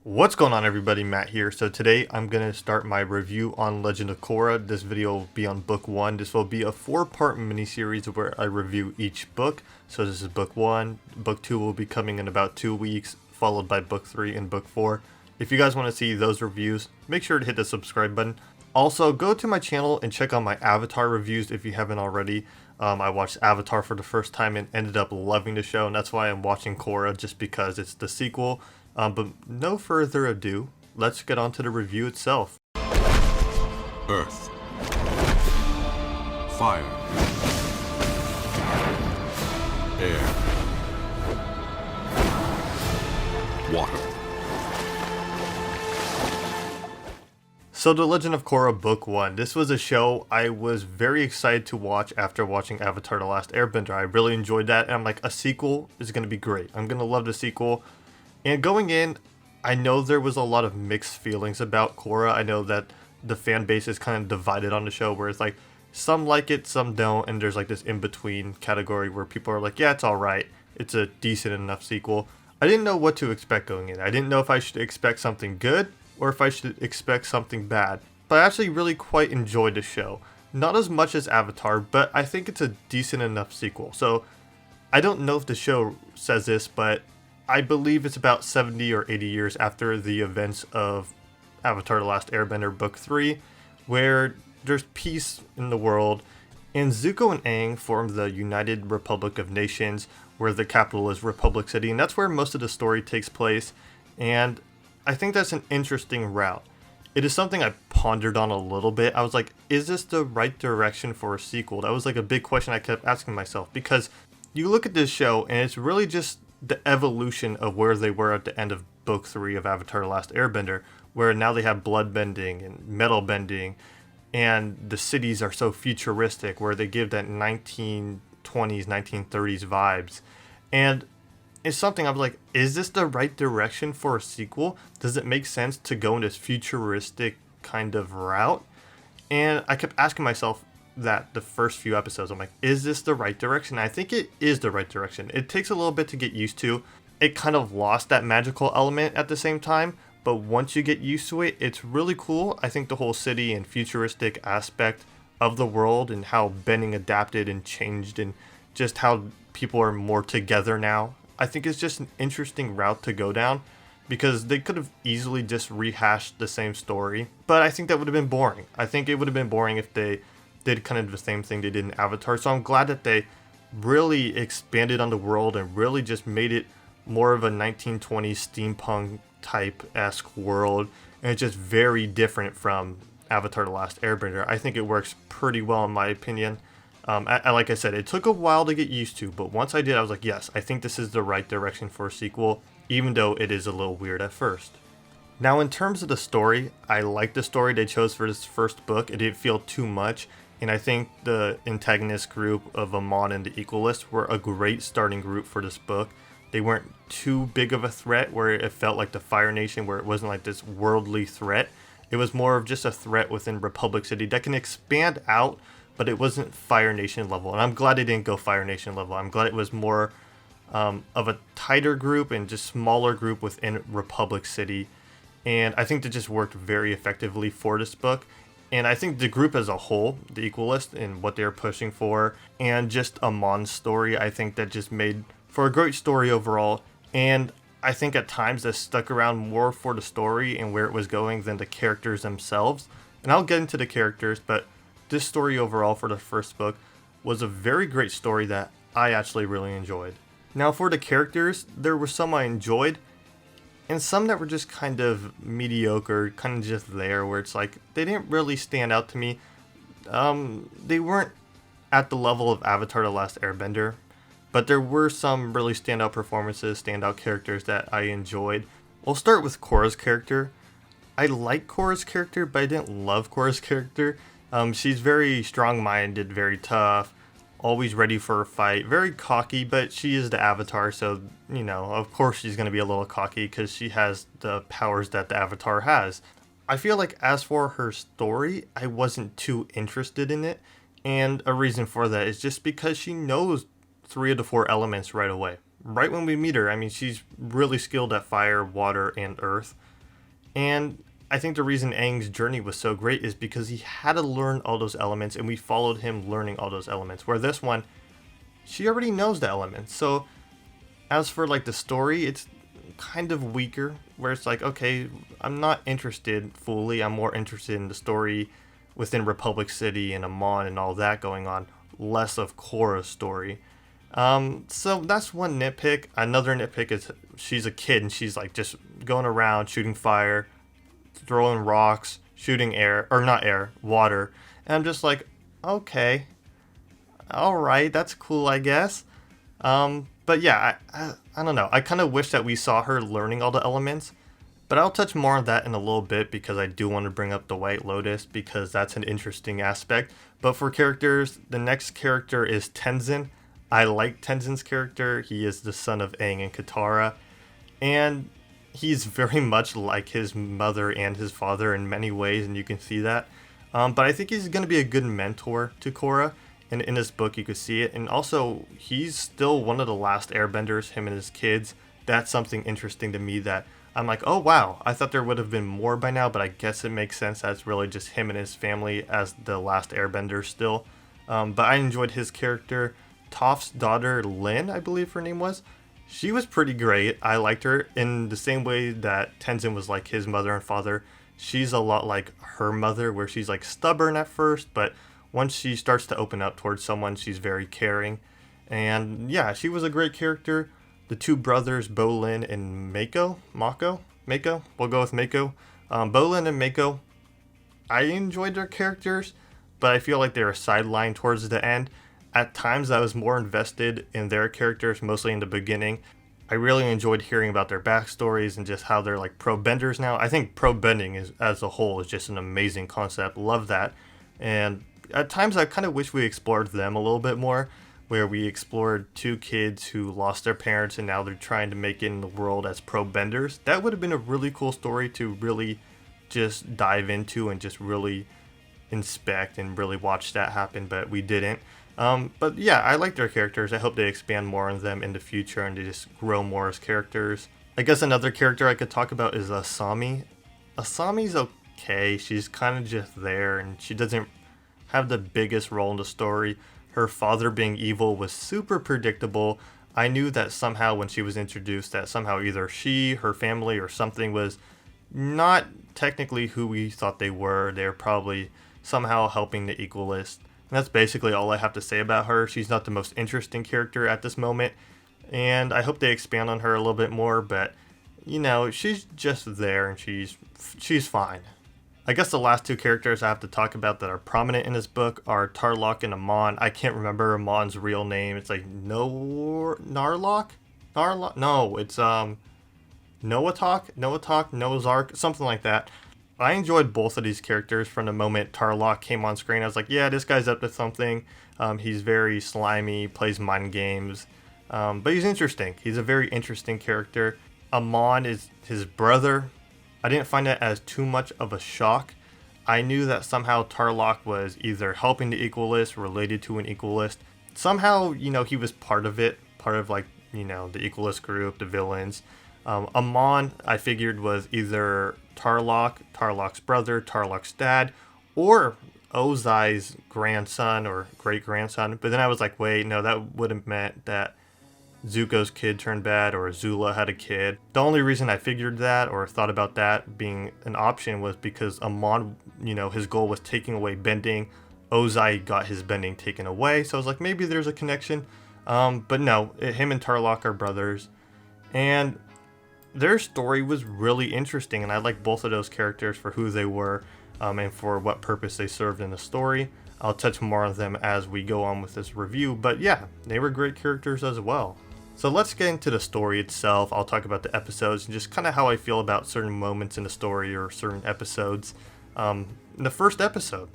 What's going on, everybody? Matt here. So today I'm going to start my review on Legend of Korra. This video will be on book 1. This will be a 4-part mini-series where I review each book. So this is book 1. Book 2 will be coming in about 2 weeks, followed by book 3 and book 4. If you guys want to see those reviews, make sure to hit the subscribe button. Also, go to my channel and check out my Avatar reviews if you haven't already. I watched Avatar for the first time and ended up loving the show, and that's why I'm watching Korra, just because it's the sequel. But no further ado, let's get on to the review itself. Earth. Fire. Air. Water. So The Legend of Korra Book 1. This was a show I was very excited to watch after watching Avatar The Last Airbender. I really enjoyed that, and I'm like, a sequel is going to be great. I'm going to love the sequel. And going in, I know there was a lot of mixed feelings about Korra. I know that the fan base is kind of divided on the show, where it's like, some like it, some don't, and there's like this in-between category where people are like, yeah, it's alright. It's a decent enough sequel. I didn't know what to expect going in. I didn't know if I should expect something good, or if I should expect something bad. But I actually really quite enjoyed the show. Not as much as Avatar, but I think it's a decent enough sequel. So, I don't know if the show says this, but I believe it's about 70 or 80 years after the events of Avatar The Last Airbender Book 3, where there's peace in the world, and Zuko and Aang form the United Republic of Nations, where the capital is Republic City, and that's where most of the story takes place, and I think that's an interesting route. It is something I pondered on a little bit. I was like, is this the right direction for a sequel? That was like a big question I kept asking myself, because you look at this show, and it's really just the evolution of where they were at the end of book 3 of Avatar The Last Airbender, where now they have blood bending and metal bending, and the cities are so futuristic, where they give that 1920s, 1930s vibes. And it's something I was like, is this the right direction for a sequel? Does it make sense to go in this futuristic kind of route? And I kept asking myself that the first few episodes. I'm like, is this the right direction? I think it is the right direction. It takes a little bit to get used to. It kind of lost that magical element at the same time, but once you get used to it, it's really cool. I think the whole city and futuristic aspect of the world, and how bending adapted and changed, and just how people are more together now, I think it's just an interesting route to go down, because they could have easily just rehashed the same story, but I think that would have been boring. I think it would have been boring if they did kind of the same thing they did in Avatar. So I'm glad that they really expanded on the world and really just made it more of a 1920s steampunk type-esque world, and it's just very different from Avatar The Last Airbender. I think it works pretty well in my opinion. Like I said, it took a while to get used to, but once I did, I was like, yes, I think this is the right direction for a sequel, even though it is a little weird at first. Now, in terms of the story, I like the story they chose for this first book. It didn't feel too much, and I think the antagonist group of Amon and the Equalists were a great starting group for this book. They weren't too big of a threat where it felt like the Fire Nation, where it wasn't like this worldly threat. It was more of just a threat within Republic City that can expand out, but it wasn't Fire Nation level. And I'm glad they didn't go Fire Nation level. I'm glad it was more of a tighter group and just smaller group within Republic City. And I think that just worked very effectively for this book. And I think the group as a whole, the Equalist, and what they're pushing for, and just Amon's story, I think that just made for a great story overall. And I think at times that stuck around more for the story and where it was going than the characters themselves. And I'll get into the characters, but this story overall for the first book was a very great story that I actually really enjoyed. Now, for the characters, there were some I enjoyed, and some that were just kind of mediocre, kind of just there, where it's like, they didn't really stand out to me. They weren't at the level of Avatar The Last Airbender, but there were some really standout performances, standout characters that I enjoyed. We'll start with Korra's character. I like Korra's character, but I didn't love Korra's character. She's very strong-minded, very tough, always ready for a fight, very cocky, but she is the Avatar, so, you know, of course she's going to be a little cocky because she has the powers that the Avatar has. I feel like as for her story, I wasn't too interested in it, and a reason for that is just because she knows 3 of the 4 elements right away. Right when we meet her, I mean, she's really skilled at fire, water, and earth, And I think the reason Aang's journey was so great is because he had to learn all those elements, and we followed him learning all those elements. Where this one, she already knows the elements. So as for like the story, it's kind of weaker, where it's like, okay, I'm not interested fully. I'm more interested in the story within Republic City and Amon and all that going on, less of Korra's story. So that's one nitpick. Another nitpick is she's a kid and she's like just going around shooting fire, throwing rocks, shooting air, or not air, water. And I'm just like, okay, all right, that's cool, I guess. But yeah, I don't know. I kind of wish that we saw her learning all the elements, but I'll touch more on that in a little bit because I do want to bring up the White Lotus because that's an interesting aspect. But for characters, the next character is Tenzin. I like Tenzin's character. He is the son of Aang and Katara, and he's very much like his mother and his father in many ways, and you can see that. But I think he's going to be a good mentor to Korra, and in this book you could see it. And also, he's still one of the last airbenders, him and his kids. That's something interesting to me that I'm like, oh wow, I thought there would have been more by now, but I guess it makes sense. That's really just him and his family as the last airbender still. But I enjoyed his character. Toph's daughter, Lin, I believe her name was. She was pretty great. I liked her in the same way that Tenzin was like his mother and father. She's a lot like her mother, where she's like stubborn at first, but once she starts to open up towards someone, she's very caring. And yeah, she was a great character. The two brothers, Bolin and Mako. We'll go with Mako. Bolin and Mako, I enjoyed their characters, but I feel like they were sidelined towards the end. At times I was more invested in their characters, mostly in the beginning. I really enjoyed hearing about their backstories and just how they're like pro benders now. I think pro bending is, as a whole, is just an amazing concept. Love that. And at times I kind of wish we explored them a little bit more, where we explored two kids who lost their parents and now they're trying to make it in the world as pro benders. That would have been a really cool story to really just dive into and just really inspect and really watch that happen, but we didn't. But yeah, I like their characters. I hope they expand more on them in the future and they just grow more as characters. I guess another character I could talk about is Asami. Asami's okay. She's kind of just there and she doesn't have the biggest role in the story. Her father being evil was super predictable. I knew that somehow when she was introduced that somehow either she, her family, or something was not technically who we thought they were. They're probably somehow helping the Equalist. And that's basically all I have to say about her. She's not the most interesting character at this moment, and I hope they expand on her a little bit more, but, you know, she's just there, and she's fine. I guess the last two characters I have to talk about that are prominent in this book are Tarlok and Amon. I can't remember Amon's real name. It's like Narlock? Narlock? No, it's Noazark, something like that. I enjoyed both of these characters from the moment Tarlok came on screen. I was like, yeah, this guy's up to something. He's very slimy, plays mind games, but he's interesting. He's a very interesting character. Amon is his brother. I didn't find that as too much of a shock. I knew that somehow Tarlok was either helping the Equalist, related to an Equalist. Somehow, you know, he was part of it, part of like, you know, the Equalist group, the villains. Amon, I figured, was either Tarlok's brother, Tarlok's dad, or Ozai's grandson or great-grandson. But then I was like, wait, no, that would have meant that Zuko's kid turned bad or Azula had a kid. The only reason I figured that or thought about that being an option was because Amon, you know, his goal was taking away bending. Ozai got his bending taken away. So I was like, maybe there's a connection. But no, him and Tarlok are brothers. And their story was really interesting, and I like both of those characters for who they were and for what purpose they served in the story. I'll touch more on them as we go on with this review, but yeah, they were great characters as well. So let's get into the story itself. I'll talk about the episodes and just kind of how I feel about certain moments in the story or certain episodes. The first episode,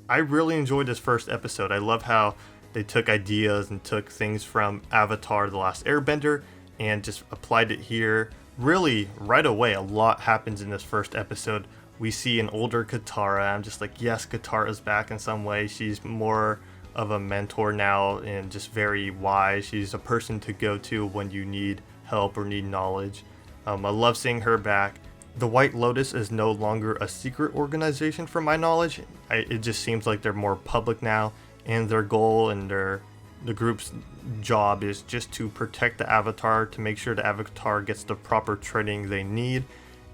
I really enjoyed this first episode. I love how they took ideas and took things from Avatar: The Last Airbender and just applied it here. Really, right away, a lot happens in this first episode. We see an older Katara. I'm just like, yes, Katara's back in some way. She's more of a mentor now and just very wise. She's a person to go to when you need help or need knowledge. I love seeing her back. The White Lotus is no longer a secret organization from my knowledge. It just seems like they're more public now, and their goal and the group's job is just to protect the Avatar, to make sure the Avatar gets the proper training they need,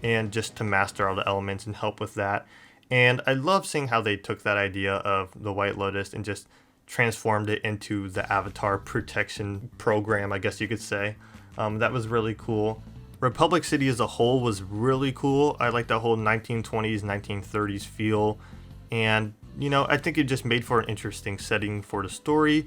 and just to master all the elements and help with that. And I love seeing how they took that idea of the White Lotus and just transformed it into the Avatar protection program, I guess you could say. That was really cool. Republic City as a whole was really cool. I like that whole 1920s, 1930s feel. And, I think it just made for an interesting setting for the story.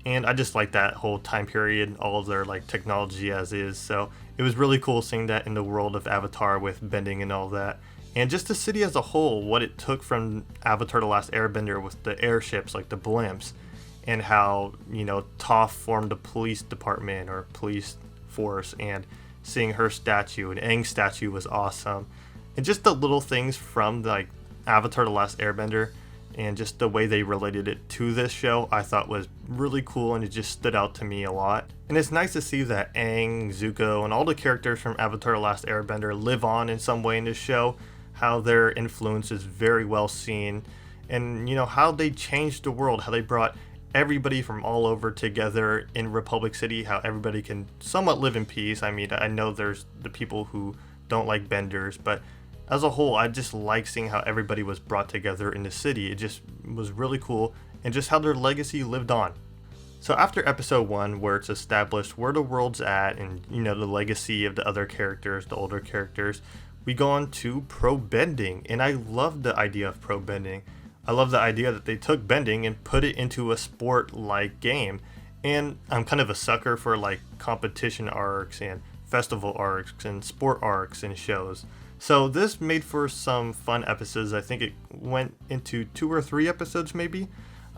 And I just like that whole time period, all of their technology as is. So it was really cool seeing that in the world of Avatar with bending and all that. And just the city as a whole, what it took from Avatar The Last Airbender with the airships, like the blimps, and how, Toph formed a police department or police force, and seeing her statue and Aang's statue was awesome. And just the little things from Avatar The Last Airbender and just the way they related it to this show, I thought was really cool, and it just stood out to me a lot. And it's nice to see that Aang, Zuko, and all the characters from Avatar The Last Airbender live on in some way in this show, how their influence is very well seen, and how they changed the world, how they brought everybody from all over together in Republic City, how everybody can somewhat live in peace. I mean, I know there's the people who don't like benders, but as a whole, I just like seeing how everybody was brought together in the city. It just was really cool, and just how their legacy lived on. So after episode 1, where it's established where the world's at and the legacy of the other characters, the older characters, we go on to pro bending, and I love the idea of pro bending. I love the idea that they took bending and put it into a sport-like game. And I'm kind of a sucker for competition arcs and festival arcs and sport arcs and shows. So this made for some fun episodes. I think it went into 2 or 3 episodes maybe.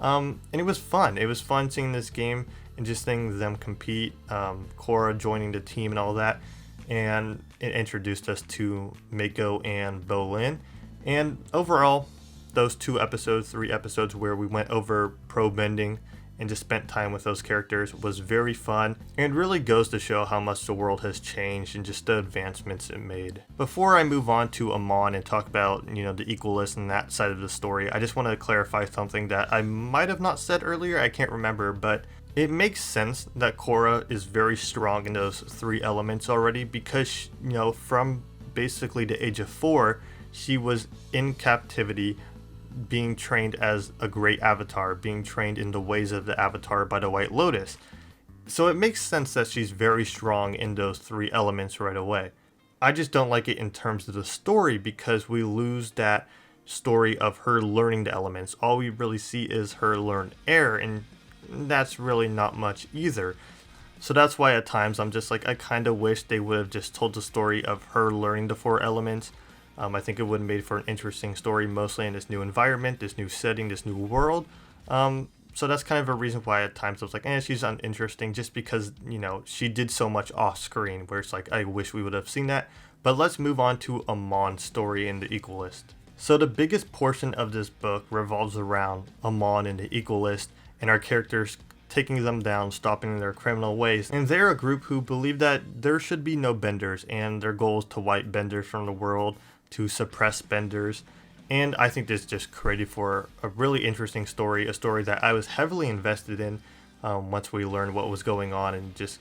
And it was fun. It was fun seeing this game and just seeing them compete. Korra joining the team and all that. And it introduced us to Mako and Bolin. And overall, those 2 episodes, 3 episodes where we went over pro bending and just spent time with those characters was very fun, and really goes to show how much the world has changed and just the advancements it made. Before I move on to Amon and talk about the Equalist and that side of the story, I just want to clarify something that I might have not said earlier. I can't remember, but it makes sense that Korra is very strong in those 3 elements already, because from basically the age of 4, she was in captivity, being trained as a great Avatar, being trained in the ways of the Avatar by the White Lotus. So it makes sense that she's very strong in those 3 elements right away. I just don't like it in terms of the story, because we lose that story of her learning the elements. All we really see is her learn air, and that's really not much either. So that's why at times I'm just I kind of wish they would have just told the story of her learning the 4 elements. I think it would have made for an interesting story, mostly in this new environment, this new setting, this new world. So that's kind of a reason why at times I was she's uninteresting, just because, she did so much off screen, where it's I wish we would have seen that. But let's move on to Amon's story in the Equalist. So the biggest portion of this book revolves around Amon and the Equalist, and our characters taking them down, stopping their criminal ways. And they're a group who believe that there should be no benders, and their goal is to wipe benders from the world, to suppress benders. And I think this just created for a really interesting story, a story that I was heavily invested in once we learned what was going on, and just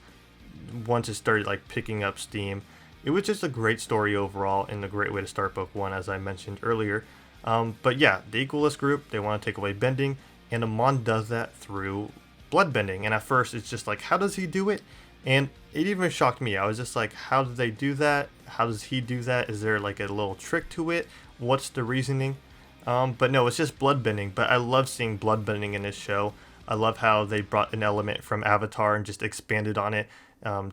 once it started picking up steam. It was just a great story overall, and a great way to start book 1, as I mentioned earlier. But yeah, the Equalist group, they want to take away bending, and Amon does that through blood bending. And at first it's just how does he do it? And it even shocked me. I was just how did they do that? How does he do that? Is there a little trick to it? What's the reasoning? But no, it's just blood bending. But I love seeing blood bending in this show. I love how they brought an element from Avatar and just expanded on it,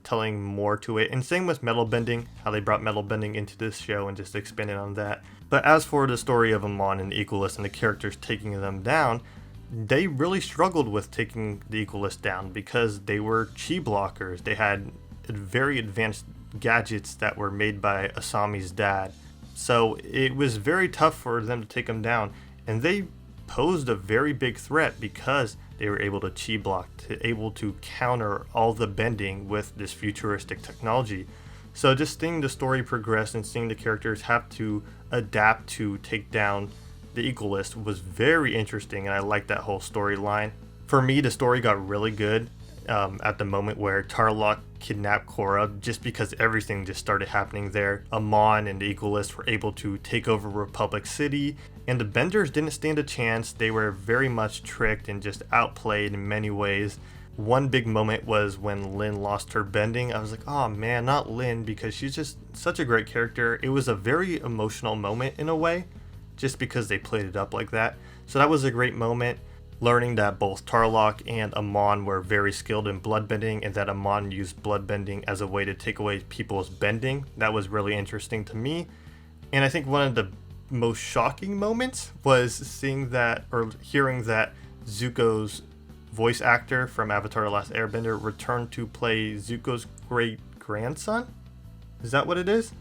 telling more to it. And same with metal bending, how they brought metal bending into this show and just expanded on that. But as for the story of Amon and the Equalist and the characters taking them down, they really struggled with taking the Equalist down, because they were chi blockers. They had very advanced gadgets that were made by Asami's dad. So it was very tough for them to take them down, and they posed a very big threat because they were able to chi block, able to counter all the bending with this futuristic technology. So just seeing the story progress and seeing the characters have to adapt to take down the Equalist was very interesting, and I liked that whole storyline. For me, the story got really good at the moment where Tarlok kidnapped Korra, just because everything just started happening there. Amon and the Equalists were able to take over Republic City, and the Benders didn't stand a chance. They were very much tricked and just outplayed in many ways. One big moment was when Lin lost her bending. I was like, oh man, not Lin, because she's just such a great character. It was a very emotional moment in a way, just because they played it up like that. So that was a great moment. Learning that both Tarlok and Amon were very skilled in bloodbending, and that Amon used bloodbending as a way to take away people's bending. That was really interesting to me. And I think one of the most shocking moments was seeing that, or hearing that Zuko's voice actor from Avatar The Last Airbender returned to play Zuko's great grandson. Is that what it is?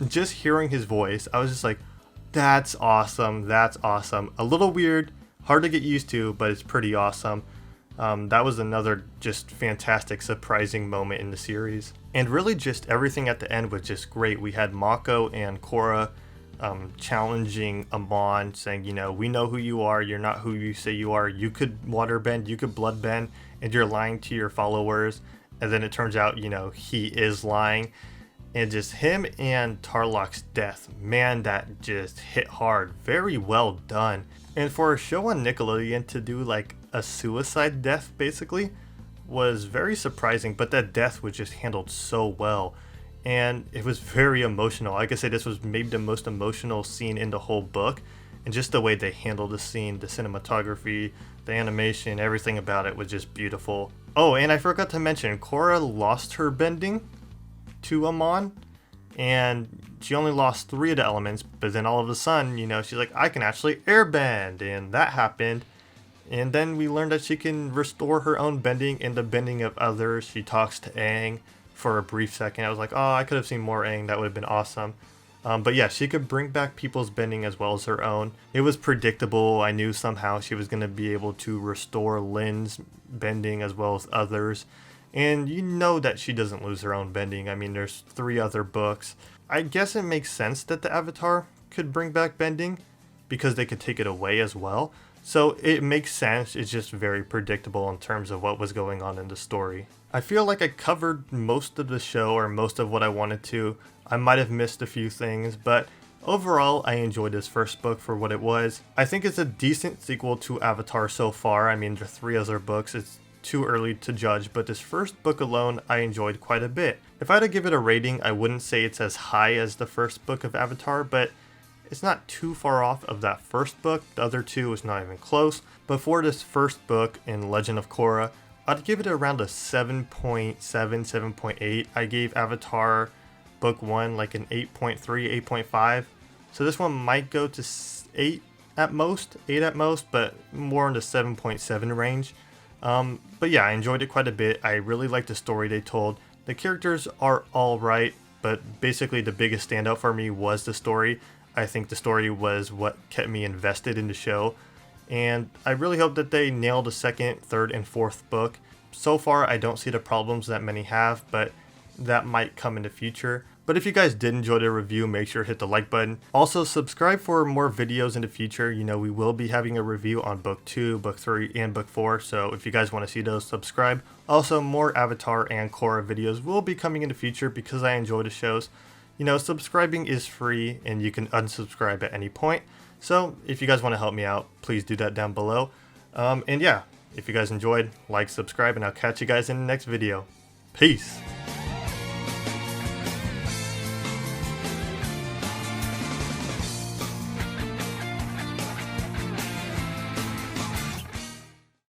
Just hearing his voice, I was just like, that's awesome. That's awesome. A little weird, hard to get used to, but it's pretty awesome. That was another just fantastic, surprising moment in the series. And really just everything at the end was just great. We had Mako and Korra challenging Amon, saying, you know, we know who you are, you're not who you say you are. You could waterbend, you could bloodbend, and you're lying to your followers. And then it turns out, you know, he is lying. And just him and Tarlok's death, man, that just hit hard. Very well done. And for a show on Nickelodeon to do like a suicide death basically was very surprising, but that death was just handled so well. And it was very emotional. Like I said, this was maybe the most emotional scene in the whole book. And just the way they handled the scene, the cinematography, the animation, everything about it was just beautiful. Oh, and I forgot to mention, Korra lost her bending to Amon, and she only lost 3 of the elements, but then all of a sudden, you know, she's like, I can actually airbend, and that happened. And then we learned that she can restore her own bending and the bending of others. She talks to Aang for a brief second. I was like, oh, I could have seen more Aang. That would have been awesome. But yeah, she could bring back people's bending as well as her own. It was predictable. I knew somehow she was going to be able to restore Lin's bending as well as others. And you know that she doesn't lose her own bending. I mean, there's 3 other books. I guess it makes sense that the Avatar could bring back bending because they could take it away as well. So it makes sense. It's just very predictable in terms of what was going on in the story. I feel like I covered most of the show, or most of what I wanted to. I might have missed a few things, but overall I enjoyed this first book for what it was. I think it's a decent sequel to Avatar so far. I mean, there are 3 other books. It's too early to judge, but this first book alone I enjoyed quite a bit. If I had to give it a rating, I wouldn't say it's as high as the first book of Avatar, but it's not too far off of that first book. The other 2 is not even close. But for this first book in Legend of Korra, I'd give it around a 7.7, 7.8. I gave Avatar book 1 like an 8.3, 8.5. So this one might go to 8 at most, but more in the 7.7 range. But yeah, I enjoyed it quite a bit. I really liked the story they told. The characters are alright, but basically the biggest standout for me was the story. I think the story was what kept me invested in the show. And I really hope that they nail the 2nd, 3rd, and 4th book. So far, I don't see the problems that many have, but that might come in the future. But if you guys did enjoy the review, make sure to hit the like button. Also, subscribe for more videos in the future. You know, we will be having a review on book 2, book 3, and book 4. So if you guys want to see those, subscribe. Also, more Avatar and Korra videos will be coming in the future because I enjoy the shows. You know, subscribing is free and you can unsubscribe at any point. So if you guys want to help me out, please do that down below. And yeah, if you guys enjoyed, like, subscribe, and I'll catch you guys in the next video. Peace!